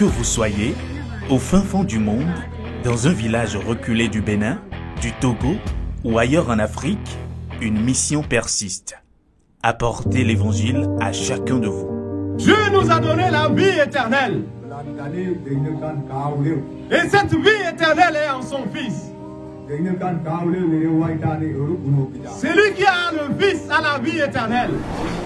que vous soyez, au fin fond du monde, dans un village reculé du Bénin, du Togo ou ailleurs en Afrique, une mission persiste. Apporter l'évangile à chacun de vous. Dieu nous a donné la vie éternelle. Et cette vie éternelle est en son Fils. Celui qui a le Fils a la vie éternelle.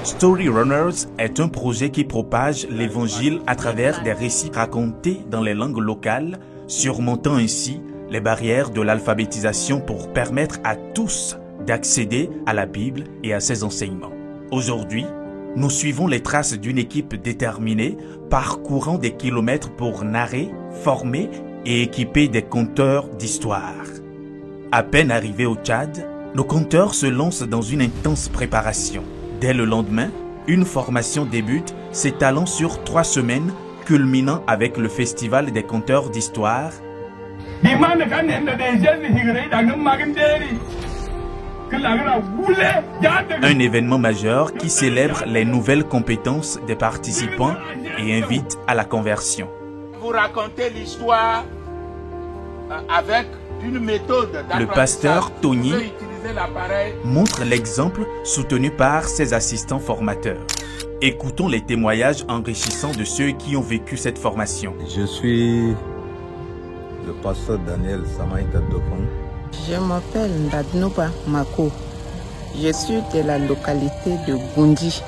Story Runners est un projet qui propage l'évangile à travers des récits racontés dans les langues locales, surmontant ainsi les barrières de l'alphabétisation pour permettre à tous d'accéder à la Bible et à ses enseignements. Aujourd'hui, nous suivons les traces d'une équipe déterminée, parcourant des kilomètres pour narrer, former et équiper des conteurs d'histoire. À peine arrivés au Tchad, nos conteurs se lancent dans une intense préparation. Dès le lendemain, une formation débute, s'étalant sur 3 semaines, culminant avec le Festival des conteurs d'histoire. Un événement majeur qui célèbre les nouvelles compétences des participants et invite à la conversion. Vous racontez l'histoire avec une méthode d'apprentissage. Le pasteur Tony montre l'exemple soutenu par ses assistants formateurs. Écoutons les témoignages enrichissants de ceux qui ont vécu cette formation. Je suis le pasteur Daniel Samaïta Dopon. Je m'appelle Ndadnoba Mako. Je suis de la localité de Gundi.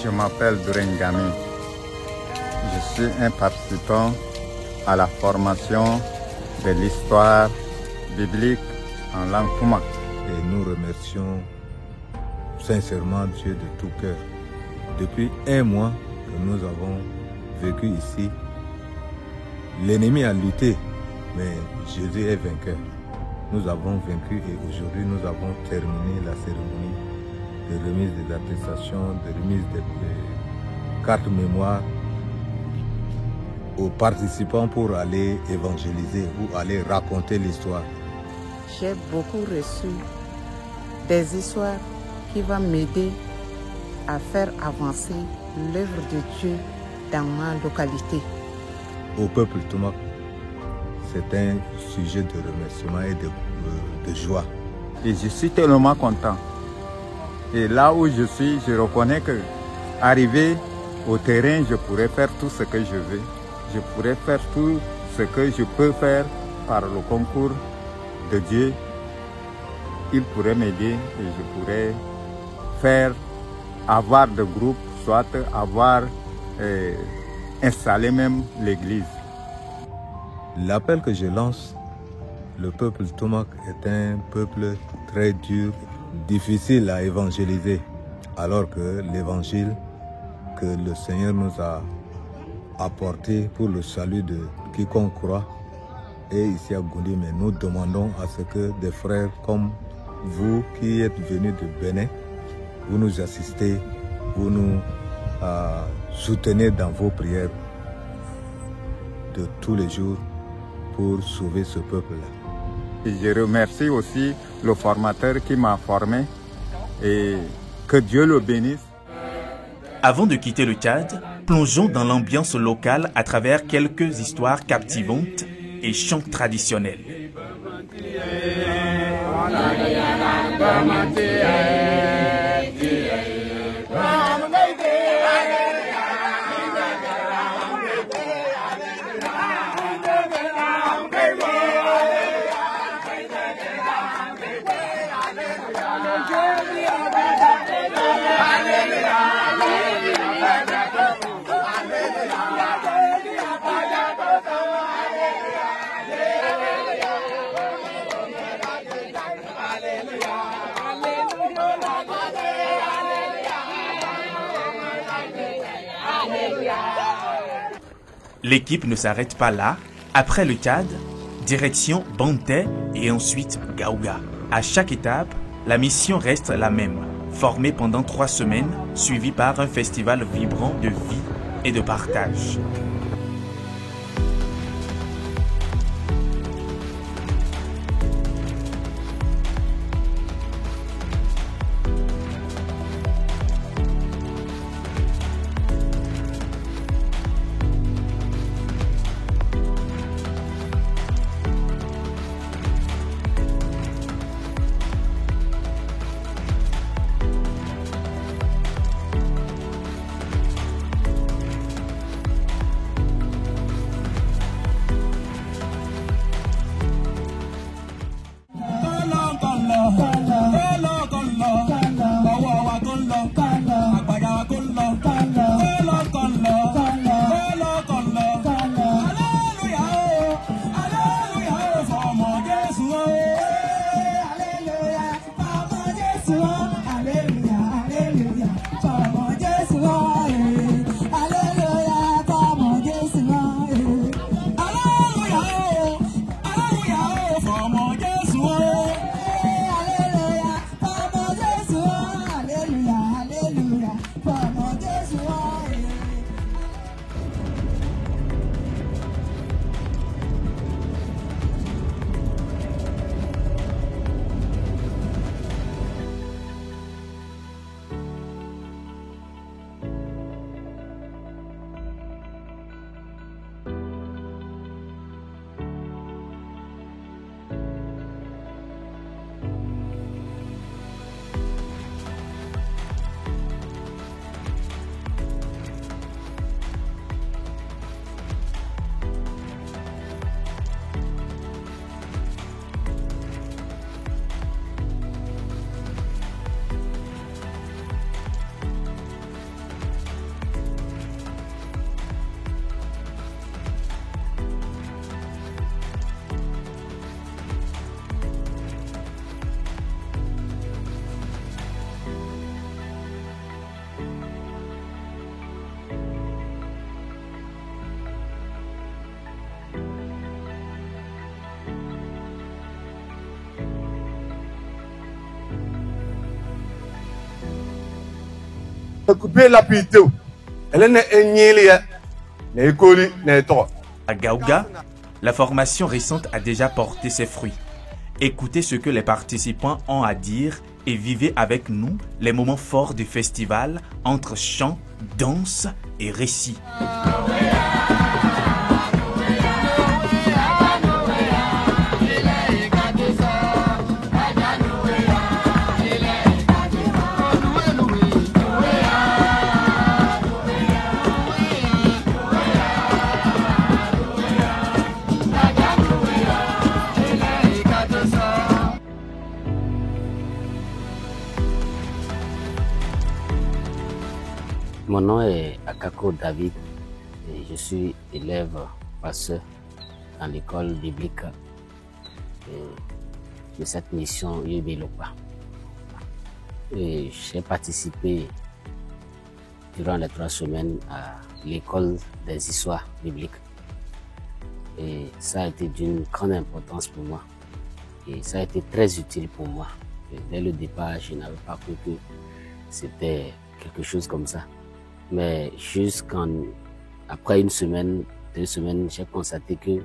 Je m'appelle Durengami. Je suis un participant à la formation de l'histoire biblique en langue Touma. Et nous remercions sincèrement Dieu de tout cœur. Depuis 1 mois que nous avons vécu ici, l'ennemi a lutté, mais Jésus est vainqueur. Nous avons vaincu et aujourd'hui nous avons terminé la cérémonie de remise des attestations, de remise des cartes mémoire aux participants pour aller évangéliser ou aller raconter l'histoire. J'ai beaucoup reçu des histoires qui vont m'aider à faire avancer l'œuvre de Dieu dans ma localité. Au peuple Toumak, c'est un sujet de remerciement et de joie. Et je suis tellement content. Et là où je suis, je reconnais que arrivé au terrain, je pourrais faire tout ce que je veux. Je pourrais faire tout ce que je peux faire par le concours de Dieu. Il pourrait m'aider et je pourrais avoir de groupes, soit installer même l'église. L'appel que je lance, le peuple Toumak est un peuple très dur, difficile à évangéliser, alors que l'évangile que le Seigneur nous a apporté pour le salut de quiconque croit est ici à Goundi. Mais nous demandons à ce que des frères comme vous qui êtes venus de Bénin, vous nous assistez, vous nous soutenez dans vos prières de tous les jours pour sauver ce peuple-là. Et je remercie aussi le formateur qui m'a formé et que Dieu le bénisse. Avant de quitter le Tchad, plongeons dans l'ambiance locale à travers quelques histoires captivantes et chants traditionnels. L'équipe ne s'arrête pas là. Après le Tchad, direction Banté et ensuite Gaouga. À chaque étape, la mission reste la même. Formée pendant 3 semaines, suivie par un festival vibrant de vie et de partage. À Gaouga, la formation récente a déjà porté ses fruits. Écoutez ce que les participants ont à dire et vivez avec nous les moments forts du festival entre chant, danse et récit. Mon nom est Akako David et je suis élève passeur dans l'école biblique de cette mission UB Lopa. J'ai participé durant les 3 semaines à l'école des histoires bibliques et ça a été d'une grande importance pour moi et ça a été très utile pour moi. Et dès le départ, je n'avais pas cru que c'était quelque chose comme ça. Mais après 1 semaine, 2 semaines, j'ai constaté que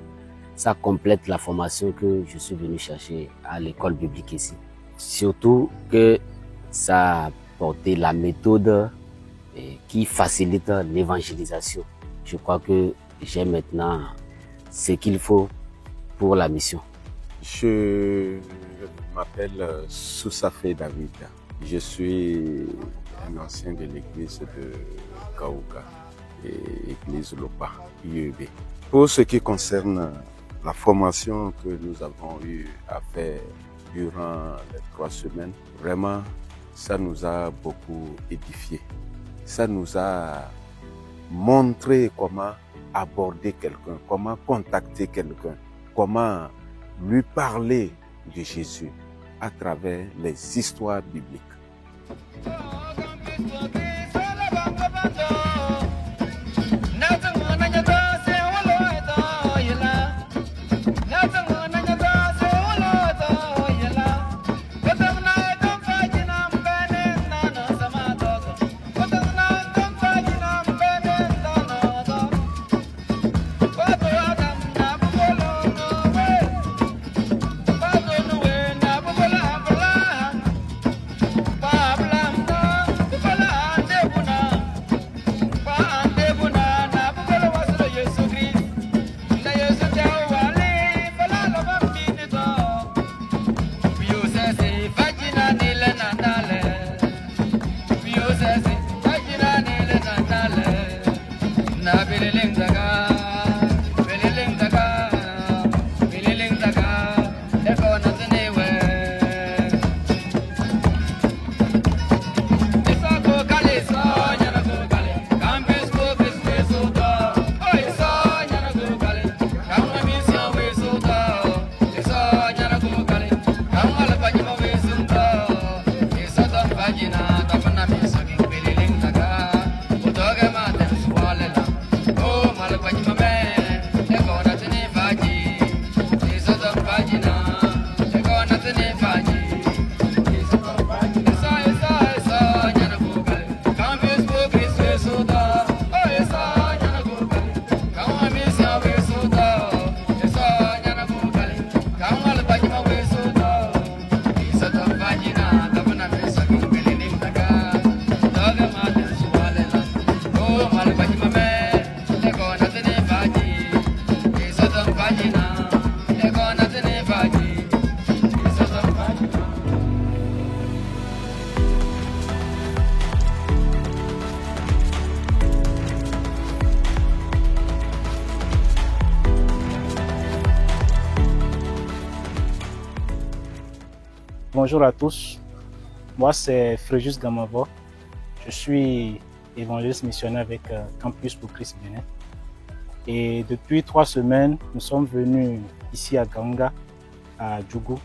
ça complète la formation que je suis venu chercher à l'école biblique ici. Surtout que ça a apporté la méthode qui facilite l'évangélisation. Je crois que j'ai maintenant ce qu'il faut pour la mission. Je m'appelle Sousafé David. Je suis un ancien de l'église de Gaouga et l'église Lopa, UEB. Pour ce qui concerne la formation que nous avons eu à faire durant les 3 semaines, vraiment, ça nous a beaucoup édifié. Ça nous a montré comment aborder quelqu'un, comment contacter quelqu'un, comment lui parler de Jésus à travers les histoires bibliques. Bonjour à tous, moi c'est Fréjus Gamavo, je suis évangéliste missionnaire avec Campus pour Christ Bénin. Et depuis 3 semaines, nous sommes venus ici à Kaunga, à Djougou,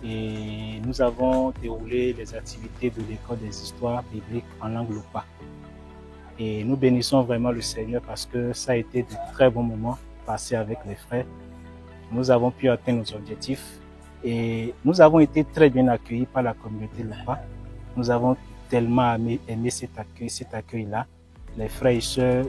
et nous avons déroulé les activités de l'école des histoires bibliques en langue Lopa. Et nous bénissons vraiment le Seigneur parce que ça a été de très bons moments passés avec les frères. Nous avons pu atteindre nos objectifs. Et nous avons été très bien accueillis par la communauté Lopa. Nous avons tellement aimé cet accueil-là. Les frères et sœurs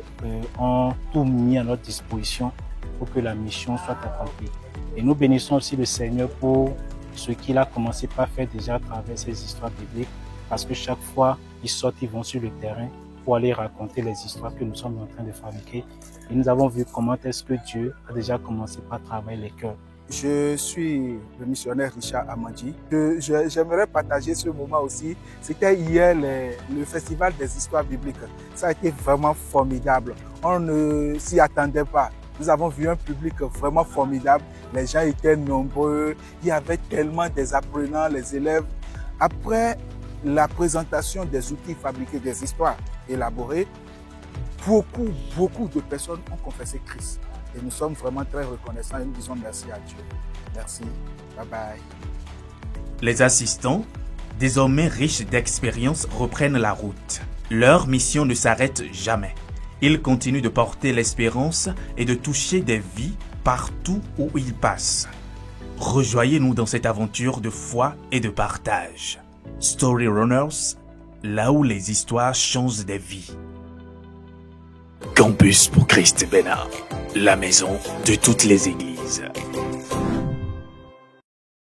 ont tout mis à notre disposition pour que la mission soit accomplie. Et nous bénissons aussi le Seigneur pour ce qu'il a commencé par faire déjà à travers ces histoires bibliques, parce que chaque fois ils sortent, ils vont sur le terrain pour aller raconter les histoires que nous sommes en train de fabriquer. Et nous avons vu comment est-ce que Dieu a déjà commencé par travailler les cœurs. Je suis le missionnaire Richard Amandji. J'aimerais partager ce moment aussi. C'était hier le festival des histoires bibliques. Ça a été vraiment formidable. On ne s'y attendait pas. Nous avons vu un public vraiment formidable. Les gens étaient nombreux. Il y avait tellement des apprenants, les élèves. Après la présentation des outils fabriqués, des histoires élaborées, beaucoup de personnes ont confessé Christ. Et nous sommes vraiment très reconnaissants et nous disons merci à Dieu. Merci. Bye bye. Les assistants, désormais riches d'expérience, reprennent la route. Leur mission ne s'arrête jamais. Ils continuent de porter l'espérance et de toucher des vies partout où ils passent. Rejoignez-nous dans cette aventure de foi et de partage. Story Runners, là où les histoires changent des vies. Campus pour Christ Bénin, la maison de toutes les églises.